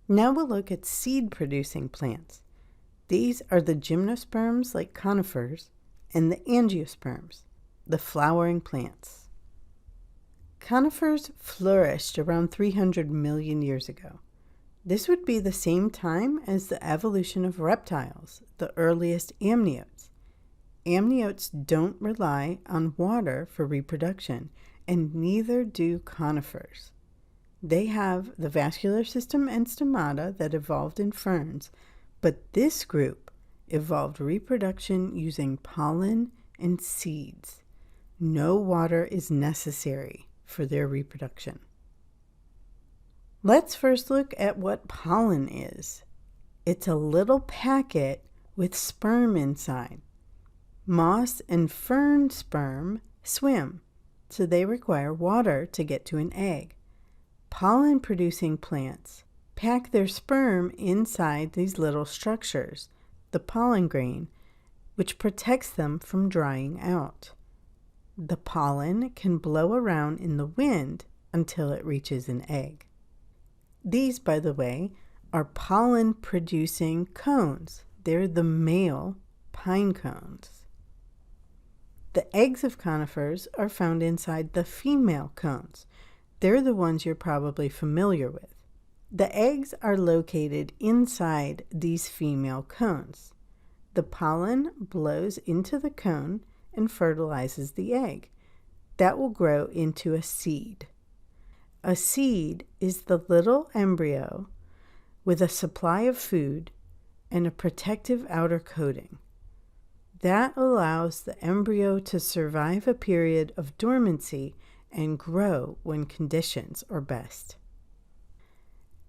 Now we'll look at seed-producing plants. These are the gymnosperms like conifers and the angiosperms, the flowering plants. Conifers flourished around 300 million years ago. This would be the same time as the evolution of reptiles, the earliest amniotes. Amniotes don't rely on water for reproduction, and neither do conifers. They have the vascular system and stomata that evolved in ferns, but this group evolved reproduction using pollen and seeds. No water is necessary for their reproduction. Let's first look at what pollen is. It's a little packet with sperm inside. Moss and fern sperm swim, so they require water to get to an egg. Pollen-producing plants pack their sperm inside these little structures, the pollen grain, which protects them from drying out. The pollen can blow around in the wind until it reaches an egg. These, by the way, are pollen-producing cones. They're the male pine cones. The eggs of conifers are found inside the female cones. They're the ones you're probably familiar with. The eggs are located inside these female cones. The pollen blows into the cone and fertilizes the egg. That will grow into a seed. A seed is the little embryo with a supply of food and a protective outer coating. That allows the embryo to survive a period of dormancy and grow when conditions are best.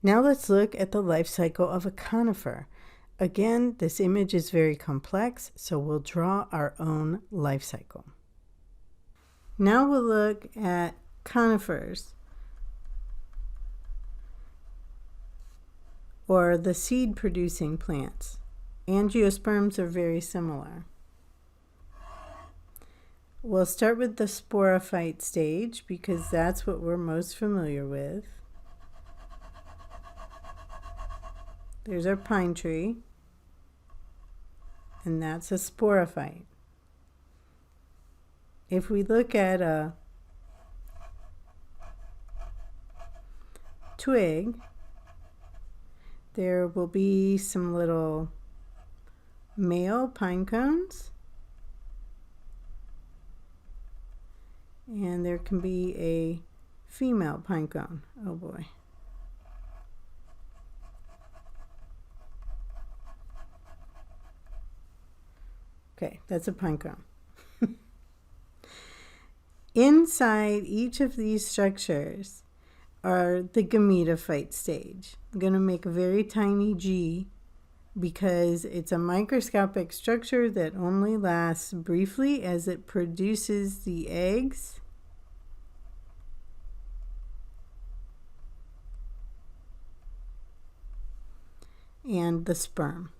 Now let's look at the life cycle of a conifer. Again, this image is very complex, so we'll draw our own life cycle. Now we'll look at conifers, or the seed-producing plants. Angiosperms are very similar. We'll start with the sporophyte stage because that's what we're most familiar with. There's our pine tree, and that's a sporophyte. If we look at a twig, there will be some little male pine cones, and there can be a female pine cone. Oh boy. Okay, that's a pine cone. Inside each of these structures are the gametophyte stage. I'm going to make a very tiny G because it's a microscopic structure that only lasts briefly as it produces the eggs and the sperm.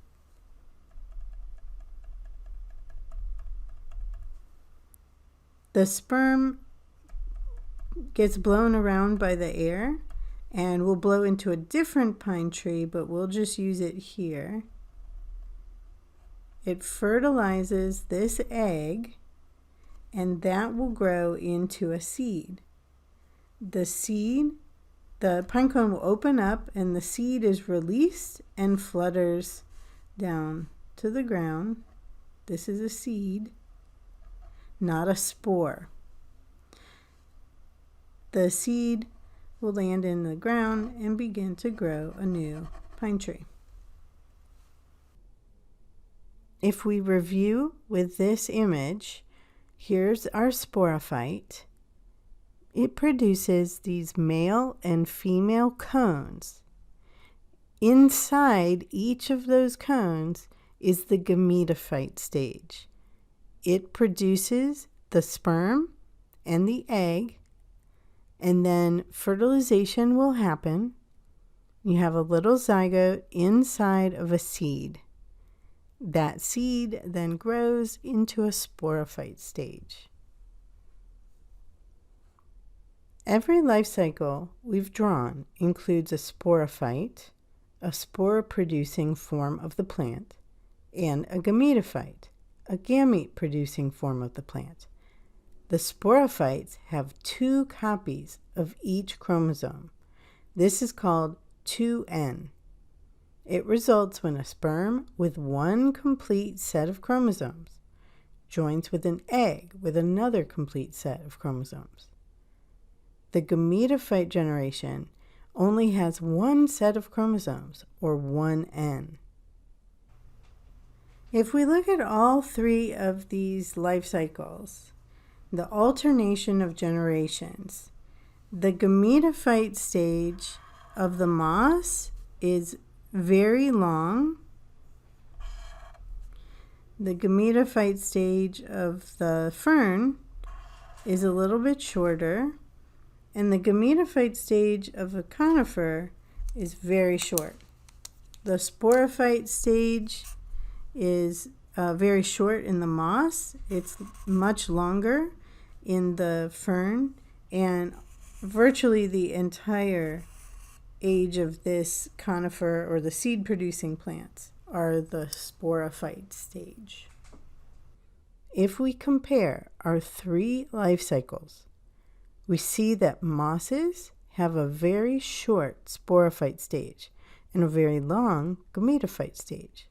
The sperm gets blown around by the air and will blow into a different pine tree, but we'll just use it here. It fertilizes this egg, and that will grow into a seed. The pine cone will open up, and the seed is released and flutters down to the ground. This is a seed, not a spore. The seed will land in the ground and begin to grow a new pine tree. If we review with this image, here's our sporophyte. It produces these male and female cones. Inside each of those cones is the gametophyte stage. It produces the sperm and the egg, and then fertilization will happen. You have a little zygote inside of a seed. That seed then grows into a sporophyte stage. Every life cycle we've drawn includes a sporophyte, a spore-producing form of the plant, and a gametophyte, a gamete-producing form of the plant. The sporophytes have 2 copies of each chromosome. This is called 2N. It results when a sperm with 1 complete set of chromosomes joins with an egg with another complete set of chromosomes. The gametophyte generation only has 1 set of chromosomes, or 1N. If we look at all 3 of these life cycles, the alternation of generations, the gametophyte stage of the moss is very long. The gametophyte stage of the fern is a little bit shorter, and the gametophyte stage of a conifer is very short. The sporophyte stage is very short in the moss. It's much longer in the fern, and virtually the entire age of this conifer or the seed-producing plants are the sporophyte stage. If we compare our 3 life cycles, we see that mosses have a very short sporophyte stage and a very long gametophyte stage.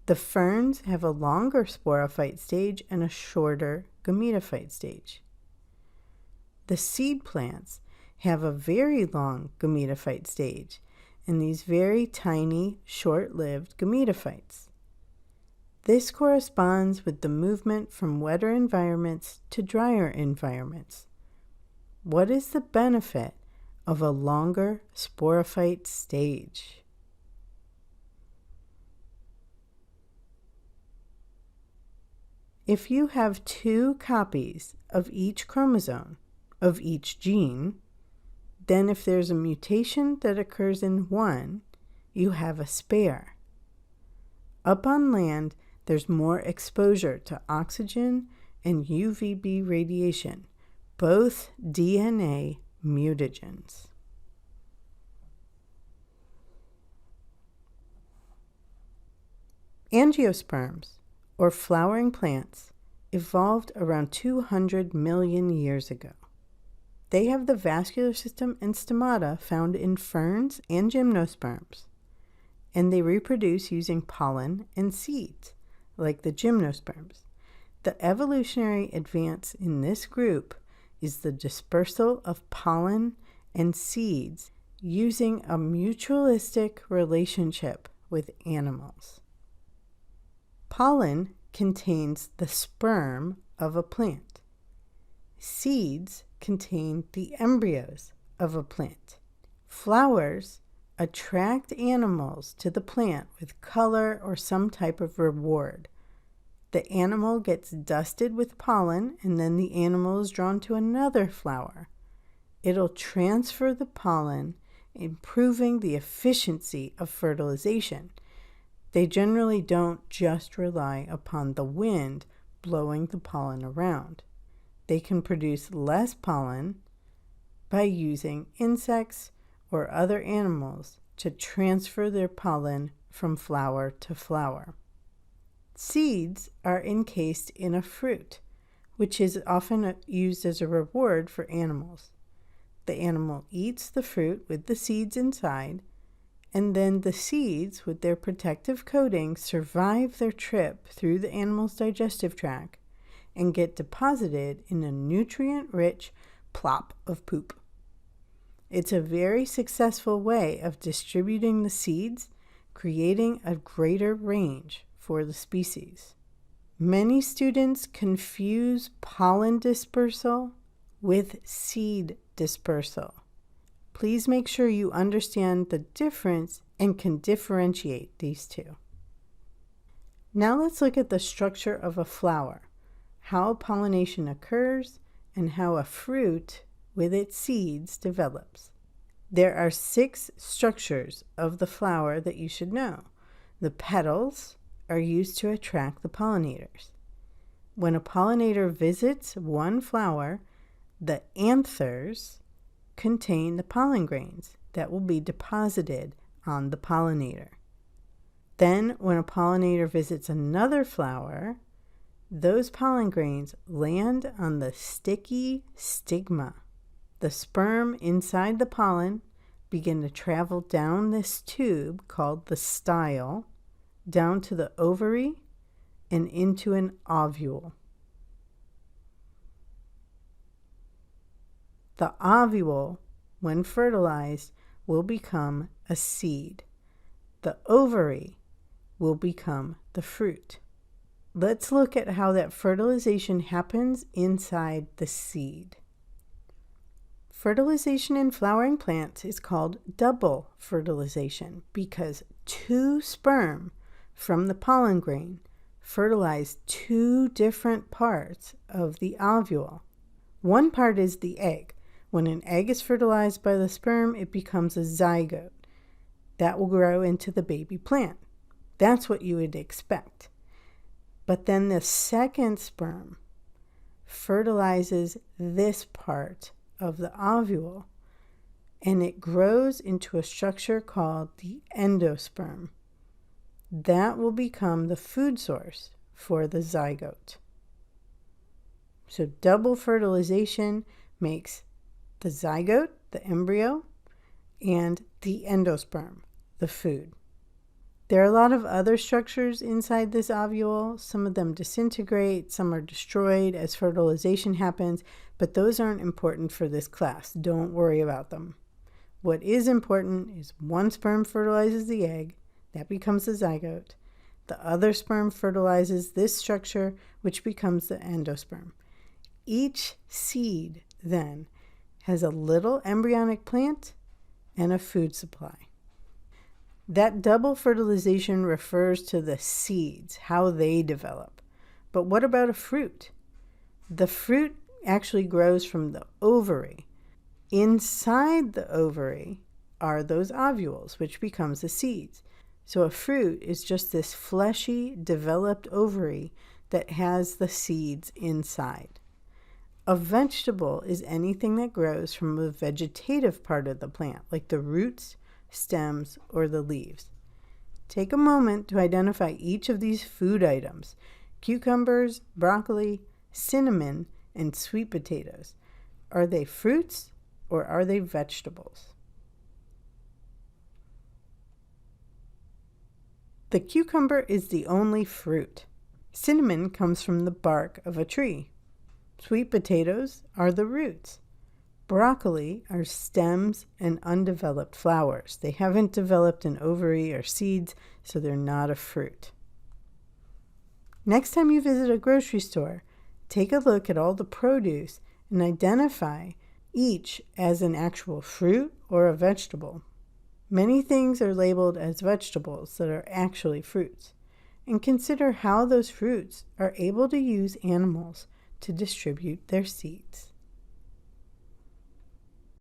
The ferns have a longer sporophyte stage and a shorter gametophyte stage. The seed plants have a very long gametophyte stage and these very tiny, short-lived gametophytes. This corresponds with the movement from wetter environments to drier environments. What is the benefit of a longer sporophyte stage? If you have 2 copies of each chromosome, of each gene, then if there's a mutation that occurs in one, you have a spare. Up on land, there's more exposure to oxygen and UVB radiation, both DNA mutagens. Angiosperms, or flowering plants, evolved around 200 million years ago. They have the vascular system and stomata found in ferns and gymnosperms, and they reproduce using pollen and seeds, like the gymnosperms. The evolutionary advance in this group is the dispersal of pollen and seeds using a mutualistic relationship with animals. Pollen contains the sperm of a plant. Seeds contain the embryos of a plant. Flowers attract animals to the plant with color or some type of reward. The animal gets dusted with pollen, and then the animal is drawn to another flower. It'll transfer the pollen, improving the efficiency of fertilization. They generally don't just rely upon the wind blowing the pollen around. They can produce less pollen by using insects or other animals to transfer their pollen from flower to flower. Seeds are encased in a fruit, which is often used as a reward for animals. The animal eats the fruit with the seeds inside, and then the seeds, with their protective coating, survive their trip through the animal's digestive tract and get deposited in a nutrient-rich plop of poop. It's a very successful way of distributing the seeds, creating a greater range for the species. Many students confuse pollen dispersal with seed dispersal. Please make sure you understand the difference and can differentiate these two. Now let's look at the structure of a flower, how pollination occurs, and how a fruit with its seeds develops. There are 6 structures of the flower that you should know. The petals are used to attract the pollinators. When a pollinator visits one flower, the anthers contain the pollen grains that will be deposited on the pollinator. Then, when a pollinator visits another flower, those pollen grains land on the sticky stigma. The sperm inside the pollen begin to travel down this tube called the style, down to the ovary and into an ovule. The ovule, when fertilized, will become a seed. The ovary will become the fruit. Let's look at how that fertilization happens inside the seed. Fertilization in flowering plants is called double fertilization because 2 sperm from the pollen grain fertilize 2 different parts of the ovule. One part is the egg. When an egg is fertilized by the sperm, it becomes a zygote. That will grow into the baby plant. That's what you would expect. But then the second sperm fertilizes this part of the ovule, and it grows into a structure called the endosperm. That will become the food source for the zygote. So double fertilization makes the zygote, the embryo, and the endosperm, the food. There are a lot of other structures inside this ovule. Some of them disintegrate, some are destroyed as fertilization happens, but those aren't important for this class. Don't worry about them. What is important is one sperm fertilizes the egg, that becomes the zygote. The other sperm fertilizes this structure, which becomes the endosperm. Each seed, then, has a little embryonic plant and a food supply. That double fertilization refers to the seeds, how they develop. But what about a fruit? The fruit actually grows from the ovary. Inside the ovary are those ovules, which becomes the seeds. So a fruit is just this fleshy, developed ovary that has the seeds inside. A vegetable is anything that grows from a vegetative part of the plant, like the roots, stems, or the leaves. Take a moment to identify each of these food items: cucumbers, broccoli, cinnamon, and sweet potatoes. Are they fruits or are they vegetables? The cucumber is the only fruit. Cinnamon comes from the bark of a tree. Sweet potatoes are the roots. Broccoli are stems and undeveloped flowers. They haven't developed an ovary or seeds, so they're not a fruit. Next time you visit a grocery store, take a look at all the produce and identify each as an actual fruit or a vegetable. Many things are labeled as vegetables that are actually fruits. And consider how those fruits are able to use animals to distribute their seeds.